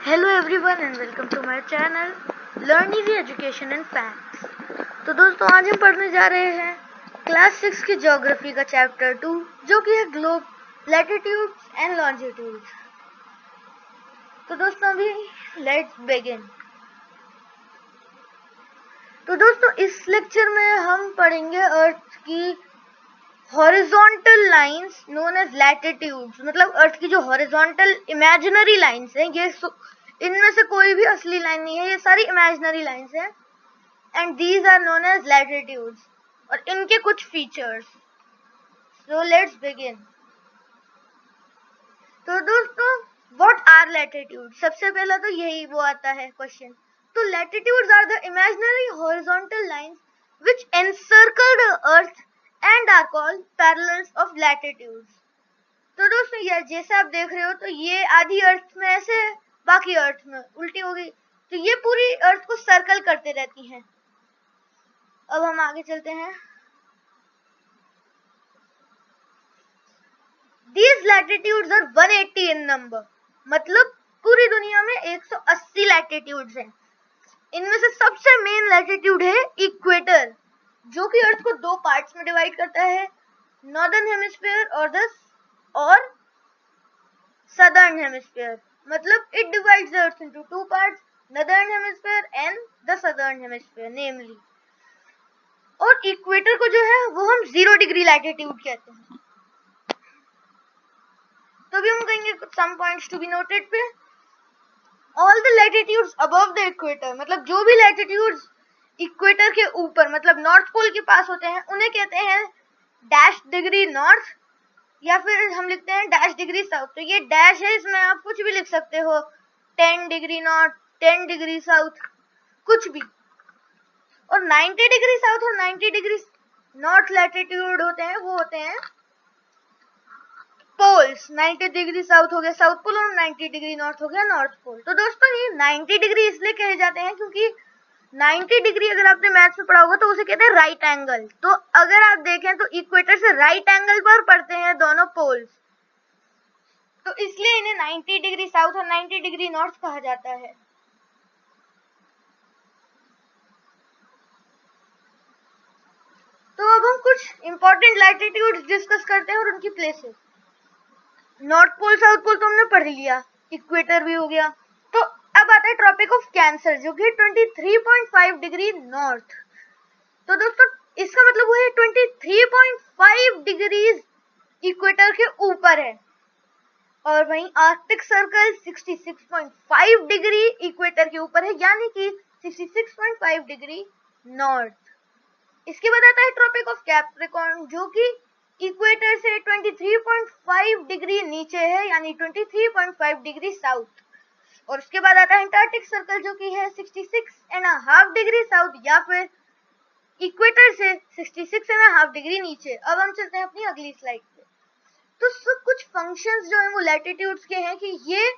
Hello everyone and welcome to my channel learn easy education and facts. तो दोस्तों आज हम पढ़ने जा रहे हैं क्लास 6 की ज्योग्राफी का चैप्टर 2 जो कि है ग्लोब लैटिट्यूड्स एंड लॉन्जिट्यूड्स। तो दोस्तों अभी लेट्स बिगिन। तो दोस्तों इस लेक्चर में हम पढ़ेंगे अर्थ की horizontal lines known as latitudes, मतलब अर्थ की जो हॉरिजॉन्टल इमेजिनरी लाइंस हैं, ये इनमें से कोई भी असली लाइन नहीं है, ये सारी इमेजिनरी लाइंस हैं and these are known as latitudes और इनके कुछ फीचर्स। So let's begin. तो दोस्तों व्हाट आर लैटिट्यूड, सबसे पहला तो यही वो आता है क्वेश्चन। तो latitudes are the imaginary horizontal lines which encircle the earth and are called parallels of latitudes. तो दोस्तों ये जैसे आप देख रहे हो तो ये आधी अर्थ में ऐसे है, बाकी अर्थ में उल्टी हो गई, तो ये पूरी अर्थ को सर्कल करते रहती हैं। अब हम आगे चलते हैं। These latitudes are 180 in number, मतलब पूरी दुनिया में 180 लैटिट्यूड्स हैं। इनमें से सबसे मेन लैटिट्यूड है इक्वेटर, जो कि अर्थ को दो पार्ट्स में डिवाइड करता है, नॉर्दर्न हेमिस्फीयर और सदर्न हेमिस्फीयर। मतलब it divides the earth into two parts, northern hemisphere and the southern hemisphere namely. और इक्वेटर को जो है वो हम 0 डिग्री लैटिट्यूड कहते हैं। तो भी हम कहेंगे some points to be noted पे। All the latitudes above the equator, मतलब जो भी लैटिट्यूड्स इक्वेटर के ऊपर मतलब नॉर्थ पोल के पास होते हैं उन्हें कहते हैं डैश डिग्री नॉर्थ, या फिर हम लिखते हैं डैश डिग्री साउथ। तो ये डैश है, इसमें आप कुछ भी लिख सकते हो, 10 डिग्री नॉर्थ, 10 डिग्री साउथ, कुछ भी। और 90 डिग्री साउथ और 90 डिग्री नॉर्थ लैटिट्यूड होते हैं, वो होते हैं पोल्स। 90 डिग्री साउथ हो गया साउथ पोल और 90 डिग्री नॉर्थ हो गया नॉर्थ पोल। तो दोस्तों ये 90 डिग्री इसलिए कहे जाते हैं क्योंकि 90 डिग्री अगर आपने मैथ्स में पढ़ा होगा तो उसे कहते हैं राइट एंगल। तो अगर आप देखें तो इक्वेटर से राइट एंगल पर पड़ते हैं दोनों पोल्स, तो इसलिए इन्हें 90 डिग्री साउथ और 90 डिग्री नॉर्थ कहा जाता है। तो अब हम कुछ इंपॉर्टेंट लैटिट्यूड्स डिस्कस करते हैं और उनकी places. North pole south pole तो हमने पढ़ लिया, इक्वेटर भी हो गया। तो अब आता है ट्रॉपिक ऑफ कैंसर जो कि 23.5 डिग्री नॉर्थ। तो दोस्तों इसका मतलब वो है 23.5 डिग्रीज इक्वेटर के ऊपर है, और वहीं आर्कटिक सर्कल 66.5 डिग्री इक्वेटर के ऊपर है, यानी कि 66.5 डिग्री नॉर्थ। इसके बाद आता है ट्रॉपिक ऑफ कैप्रिकॉर्न जो कि इक्वेटर से 23.5 डिग्री नीचे है, यानी 23.5 डिग्री साउथ। और उसके बाद आता है अंटार्कटिक सर्कल जो कि है 66.5 डिग्री साउथ, या फिर इक्वेटर से 66.5 डिग्री नीचे। अब हम चलते हैं अपनी अगली स्लाइड पे। तो सब कुछ फंक्शंस जो है वो लैटिट्यूड्स के हैं कि ये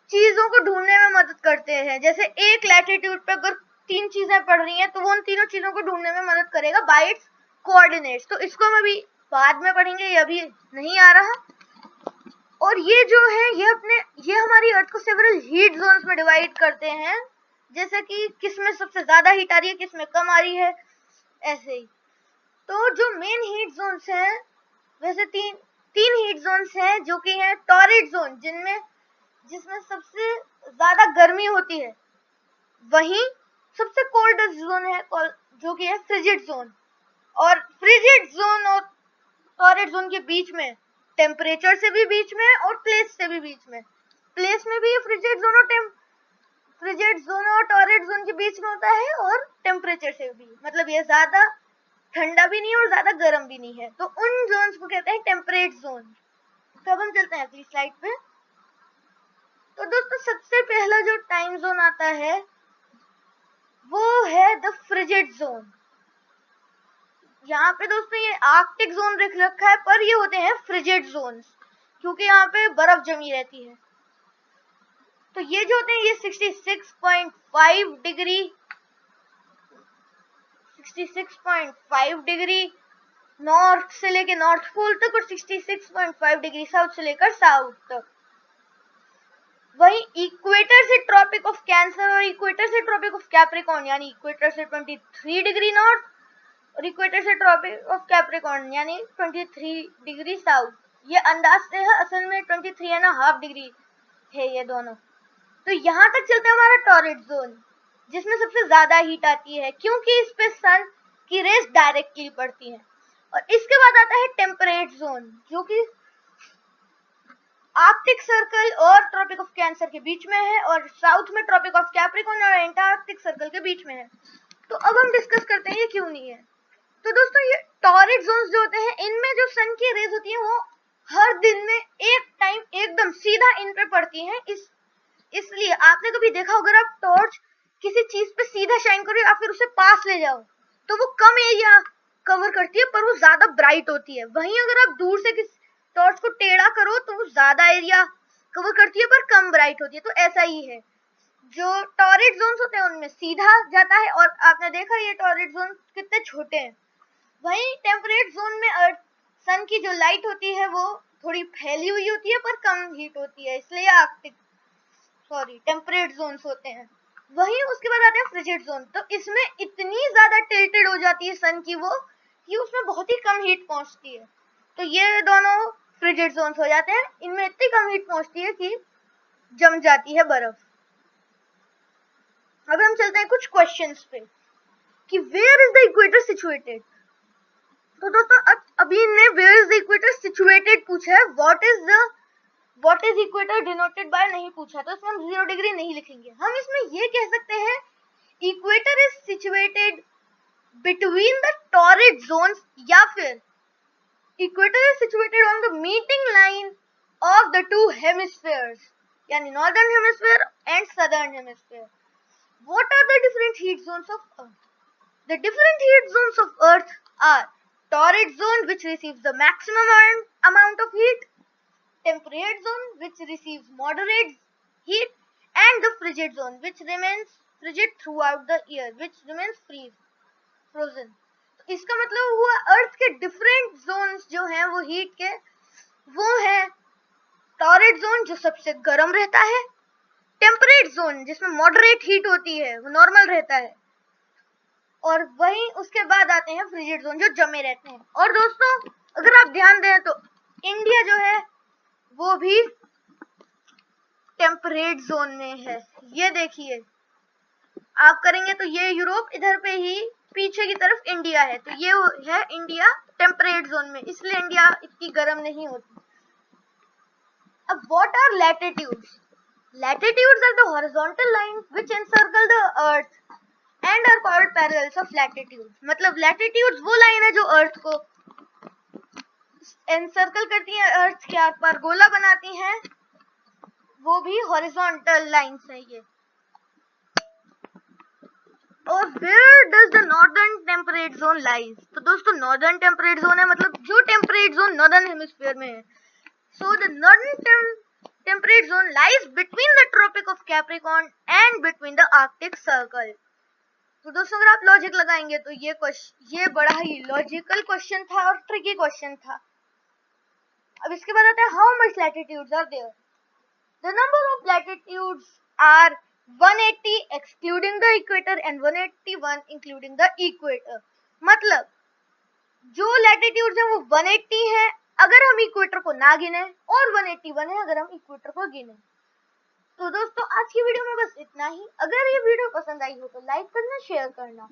चीजों को ढूंढने में मदद करते हैं। जैसे एक लैटिट्यूड पे अगर 3 चीजें पड़ रही हैं तो वो उन तीनों चीजों को ढूंढने में मदद करेगा बाय इट्स कोऑर्डिनेट्स। तो इसको हम अभी बाद में पढ़ेंगे, ये अभी नहीं आ रहा। और ये जो है ये हमारी अर्थ को सेवरल हीट जोन्स में डिवाइड करते हैं, जैसे कि किसमें सबसे ज्यादा हीट आ रही है, किसमें कम आ रही है, ऐसे ही। तो जो मेन हीट जोन्स हैं, वैसे तीन हीट जोन्स हैं जो कि हैं टॉरिड जोन जिसमें सबसे ज्यादा गर्मी होती है, वहीं सबसे कोल्डेस्ट जोन है जो कि है फ्रिजिड जोन। और फ्रिजिड जोन और टॉरिड जोन के बीच में टेम्परेचर से भी बीच में और प्लेस से भी बीच में, प्लेस में भी फ्रिजिड जोन और टॉरिड जोन के बीच में होता है, और टेम्परेचर से भी, मतलब ये ज्यादा ठंडा भी नहीं है और ज्यादा गर्म भी नहीं है, तो उन जोन्स को कहते हैं टेम्परेट जोन। तो अब हम चलते हैं अगली स्लाइड पे। तो दोस्तों सबसे पहला जो टाइम जोन आता है वो है द फ्रिजिड जोन। यहाँ पे दोस्तों ये आर्कटिक जोन लिख रखा है, पर ये होते हैं फ्रिजिड जोन्स क्योंकि यहाँ पे बर्फ जमी रहती है। तो ये जो होते हैं ये 66.5 डिग्री नॉर्थ से लेके नॉर्थ पोल तक और 66.5 डिग्री साउथ से लेकर साउथ तक। वही इक्वेटर से ट्रॉपिक ऑफ कैंसर और इक्वेटर से ट्रॉपिक ऑफ कैप्रिकॉर्न यानी इक्वेटर से 23 डिग्री नॉर्थ और इक्वेटर से ट्रॉपिक ऑफ कैप्रिकॉर्न यानी 23 डिग्री साउथ, ये अंदाज से है, असल में 23.5 डिग्री है ये दोनों। तो यहाँ तक चलता है हमारा टॉरिड जोन, जिसमें सबसे ज्यादा हीट आती है क्योंकि इस पे सन की रेस डायरेक्टली पड़ती है। और इसके बाद आता है टेम्परेट जोन, जो कि आर्कटिक सर्कल और ट्रॉपिक ऑफ कैंसर के बीच में है और साउथ में ट्रॉपिक ऑफ कैप्रिकॉर्न और एंटार्क्टिक सर्कल के बीच में है। तो अब हम डिस्कस करते हैं ये क्यों नहीं है। तो दोस्तों ये टॉरिड जोन्स जो होते हैं, इनमें जो सन की रेज होती है वो हर दिन में एक टाइम एकदम सीधा इन पे पड़ती है। इसलिए आपने कभी देखा अगर आप टॉर्च किसी चीज पे सीधा शाइन करो या फिर उसे पास ले जाओ तो वो कम एरिया कवर करती है पर वो ज्यादा ब्राइट होती है। वहीं अगर आप दूर से किसी टॉर्च को टेढ़ा करो तो वो ज्यादा एरिया कवर करती है पर कम ब्राइट होती है। तो ऐसा ही है, जो टॉरिड जोन्स होते हैं उनमें सीधा जाता है और आपने देखा ये टॉरिड जोन कितने छोटे हैं। वहीं टेम्परेट जोन में अर्थ सन की जो लाइट होती है वो थोड़ी फैली हुई होती है पर कम हीट होती है, इसलिए आर्कटिक टेम्परेट जोन्स होते हैं। वहीं उसके बाद आते हैं फ्रिजिड जोन। तो इसमें इतनी ज्यादा टिल्टेड हो जाती है सन की वो कि उसमें बहुत ही कम हीट पहुंचती है। तो ये दोनों फ्रिजिड जोन्स हो जाते हैं, इनमें इतनी कम हीट पहुंचती है कि जम जाती है बर्फ। अब हम चलते हैं कुछ क्वेश्चंस पे कि where is the equator situated. तो दोस्तों अभी ने where is the equator situated पूछा है, what is equator denoted by नहीं पूछा, तो इसमें हम 0 डिग्री नहीं लिखेंगे। हम इसमें ये कह सकते हैं equator is situated between the torrid zones या फिर equator is situated on the meeting line of the two hemispheres यानी northern hemisphere and southern hemisphere. What are the different heat zones of earth? The different heat zones of Earth are torrid zone, which receives the maximum amount of heat, temperate zone, which receives moderate heat, and the frigid zone, which remains frigid throughout the year, which remains frozen. तो इसका मतलब हुआ अर्थ के different zones जो हैं वो heat के, वो है टॉरिड जोन जो सबसे गर्म रहता है, टेम्परेट जोन जिसमें मॉडरेट हीट होती है वो नॉर्मल रहता है, और वहीं उसके बाद आते हैं फ्रिजिड जोन जो जमे रहते हैं। और दोस्तों अगर आप ध्यान दें तो इंडिया जो है वो भी टेम्परेट जोन में है। ये देखिए आप करेंगे तो ये यूरोप, इधर पे ही पीछे की तरफ इंडिया है, तो ये है इंडिया टेम्परेट जोन में, इसलिए इंडिया इतनी गर्म नहीं होती। अब what are latitudes? Latitudes are the horizontal lines which encircle the earth and are called parallels of latitude. मतलब लैटिट्यूड्स वो लाइन है जो अर्थ को एनसर्कल करती है, अर्थ के आर पार गोला बनाती हैं, वो भी हॉरिजॉन्टल लाइंस है ये। और where does the northern temperate zone lies? तो दोस्तों नॉर्दर्न टेम्परेट जोन है मतलब जो टेम्परेट जोन नॉर्दर्न हेमिस्फीयर में है। So the northern temperate zone lies between the tropic of Capricorn and between the Arctic circle. तो दोस्तों अगर आप लॉजिक लगाएंगे तो ये बड़ा ही लॉजिकल क्वेश्चन था और ट्रिकी क्वेश्चन था। अब इसके बाद आता है how much latitudes are there? The number of latitudes are 180 excluding the equator and 181 including the equator. मतलब जो लैटिट्यूड्स है वो 180 है अगर हम इक्वेटर को ना गिने और 181 है अगर हम इक्वेटर को गिने। तो दोस्तों आज की वीडियो में बस इतना ही। अगर ये वीडियो पसंद आई हो तो लाइक करना, शेयर करना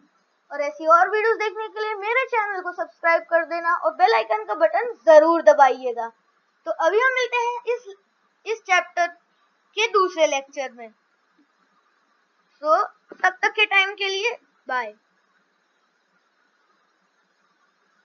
और ऐसी और वीडियोस देखने के लिए मेरे चैनल को सब्सक्राइब कर देना और बेल आइकन का बटन जरूर दबाइएगा। तो अभी हम मिलते हैं इस चैप्टर के दूसरे लेक्चर में। तो तब तक के टाइम के लिए बाय।